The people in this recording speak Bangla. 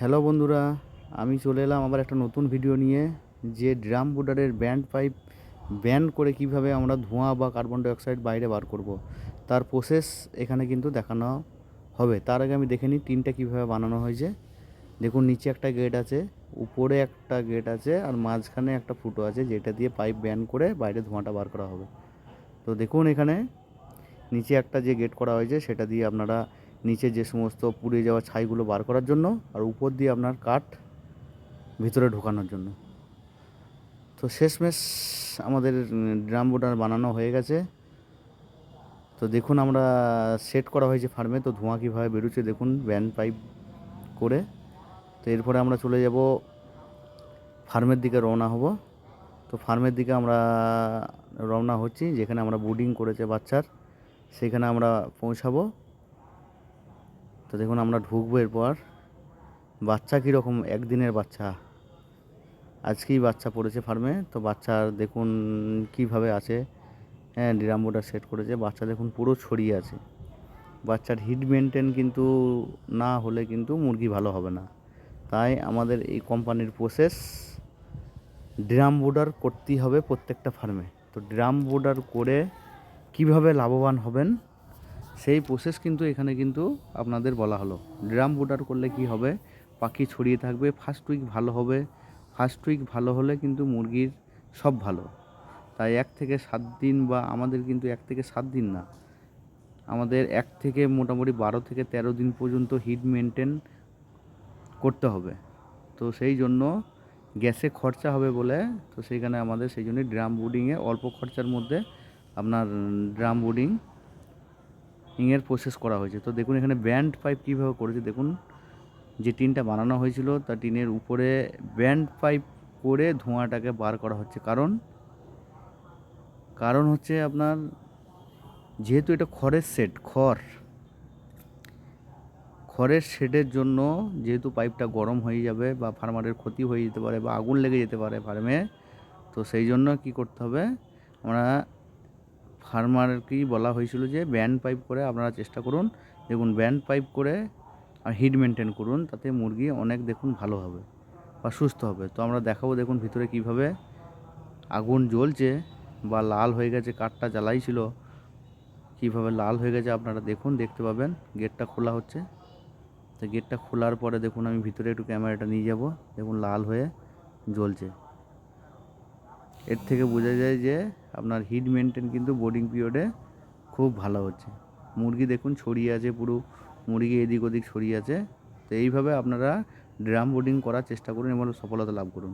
হ্যালো বন্ধুরা, আমি চলে এলাম আবার একটা নতুন ভিডিও নিয়ে। যে ড্রাম বোর্ডারের ব্যান্ড পাইপ ব্যান্ড করে কিভাবে আমরা ধোঁয়া বা কার্বন ডাইঅক্সাইড বাইরে বার করব, তার প্রসেস এখানে কিন্তু দেখানো হবে। তার আগে আমি দেখে নিই টিনটা কীভাবে বানানো হয়েছে। দেখুন, নিচে একটা গেট আছে, উপরে একটা গেট আছে, আর মাঝখানে একটা ফুটো আছে যেটা দিয়ে পাইপ ব্যান্ড করে বাইরে ধোঁয়াটা বার করা হবে। তো দেখুন, এখানে নিচে একটা যে গেট করা হয়েছে সেটা দিয়ে আপনারা নিচে যে সমস্ত পুড়ে যাওয়া ছাইগুলো বার করার জন্য, আর উপর দিয়ে আপনার কাঠ ভিতরে ঢোকানোর জন্য। তো শেষমেশ আমাদের ড্রাম বোর্ডার বানানো হয়ে গেছে। তো দেখুন, আমরা সেট করা হয়েছে ফার্মে। তো ধোঁয়া কীভাবে বেরোচ্ছে দেখুন, ব্যান্ড পাইপ করে। তো এরপরে আমরা চলে যাব ফার্মের দিকে, রওনা হব। তো ফার্মের দিকে আমরা রওনা হচ্ছি, যেখানে আমরা বোর্ডিং করেছে বাচ্চার, সেখানে আমরা পৌঁছাবো। তো দেখুন, আমরা ঢুকবো। এরপর বাচ্চা কীরকম, একদিনের বাচ্চা, আজকেই বাচ্চা পড়েছে ফার্মে। তো বাচ্চার দেখুন কিভাবে আছে। হ্যাঁ, ড্রাম বোর্ডার সেট করেছে। বাচ্চা দেখুন পুরো ছড়িয়ে আছে। বাচ্চার হিট মেনটেন কিন্তু না হলে কিন্তু মুরগি ভালো হবে না। তাই আমাদের এই কোম্পানির প্রসেস, ড্রাম বোর্ডার করতেই হবে প্রত্যেকটা ফার্মে। তো ড্রাম বোর্ডার করে কিভাবে লাভবান হবেন সেই প্রসেস কিন্তু এখানে কিন্তু আপনাদের বলা হলো। ড্রাম বোর্ডার করলে কি হবে, পাখি ছড়িয়ে থাকবে, ফার্স্ট উইক ভালো হবে। ফার্স্ট উইক ভালো হলে কিন্তু মুরগির সব ভালো। তাই 1 থেকে 7 দিন, বা আমাদের কিন্তু 1 থেকে 7 দিন না, আমাদের 1 থেকে মোটামুটি 12 থেকে 13 দিন পর্যন্ত হিট মেনটেন করতে হবে। তো সেই জন্য গ্যাসে খরচা হবে বলে, তো সেইখানে আমাদের সেই জন্য ড্রাম বোর্ডিংয়ে অল্প খরচার মধ্যে আপনার ড্রাম বোর্ডিংয়ের প্রসেস করা হয়েছে। তো দেখুন, এখানে ব্যান্ড পাইপ কীভাবে করেছে দেখুন। যে টিনটা বানানো হয়েছিল তা টিনের উপরে ব্যান্ড পাইপ করে ধোঁয়াটাকে বার করা হচ্ছে। কারণ হচ্ছে আপনার, যেহেতু এটা খড়ের শেড, খড়ের শেডের জন্য যেহেতু পাইপটা গরম হয়ে যাবে, বা ফার্মারের ক্ষতি হয়ে যেতে পারে, বা আগুন লেগে যেতে পারে ফার্মে। তো সেই জন্য কি করতে হবে, আমরা ফার্মারকেই বলা হয়েছিল যে ব্যান্ড পাইপ করে আপনারা চেষ্টা করুন। দেখুন, ব্যান্ড পাইপ করে আর হিট মেনটেন করুন, তাতে মুরগি অনেক দেখুন ভালো হবে বা সুস্থ হবে। তো আমরা দেখাবো দেখুন ভিতরে কিভাবে আগুন জ্বলছে বা লাল হয়ে গেছে। কাঠটা জ্বালাই ছিল, কীভাবে লাল হয়ে গেছে আপনারা দেখুন, দেখতে পাবেন। গেটটা খোলা হচ্ছে। তো গেটটা খোলার পরে দেখুন, আমি ভিতরে একটু ক্যামেরাটা নিয়ে যাব। দেখুন লাল হয়ে জ্বলছে। এর থেকে বোঝা যায় যে আপনার হিট মেনটেন কিন্তু বোর্ডিং পিরিয়ডে খুব ভালো হচ্ছে। মুরগি দেখুন ছড়িয়ে আছে, পুরো মুরগি এদিক ওদিক ছড়িয়ে আছে। তো এইভাবে আপনারা ড্রাম বোর্ডিং করার চেষ্টা করুন এবং সফলতা লাভ করুন।